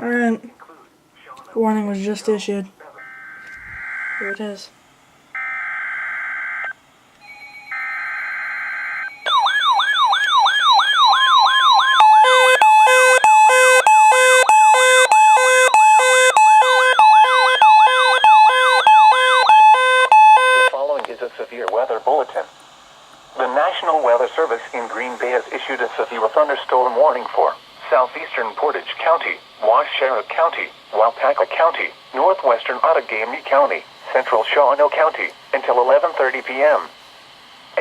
Alright, warning was just issued. Here it is. The following is a severe weather bulletin. The National Weather Service in Green Bay has issued a severe thunderstorm warning for southeastern Portage County, Washera County, Waupaca County, northwestern Outagamie County, central Shawano County, until 11:30 p.m.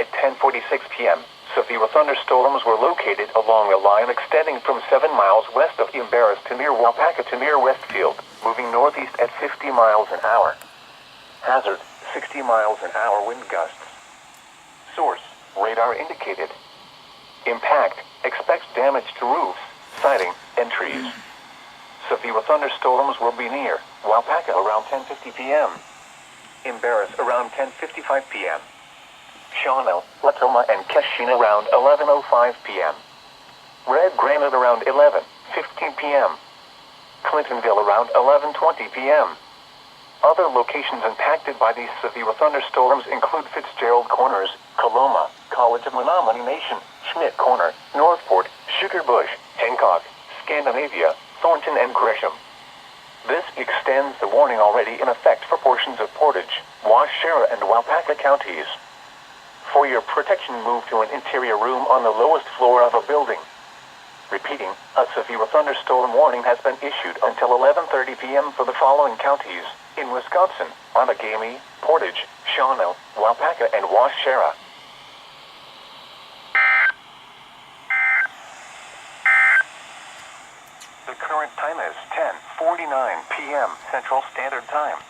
At 10:46 p.m., severe thunderstorms were located along a line extending from 7 miles west of Embarrass to near Waupaca to near Westfield, moving northeast at 50 miles an hour. Hazard, 60 miles an hour wind gusts. Source, radar indicated. Impact, expects damage to roofs, siding, and trees. Severe thunderstorms will be near Waupaca around 10:50 p.m. Embarrass around 10:55 p.m. Shawano, Latoma, and Keshin around 11:05 p.m. Red Granite around 11:15 p.m. Clintonville around 11:20 p.m. Other locations impacted by these severe thunderstorms include Fitzgerald Corners, Coloma, College of Menominee Nation, Schmidt Corner, Northport, Sugarbush, Hancock, Scandinavia, Thornton, and Gresham. This extends the warning already in effect for portions of Portage, Washera, and Waupaca counties. For your protection, move to an interior room on the lowest floor of a building. Repeating, a severe thunderstorm warning has been issued until 11:30 p.m. for the following counties in Wisconsin: Outagamie, Portage, Shawano, Waupaca, and Washera. The current time is 10:49 p.m. Central Standard Time.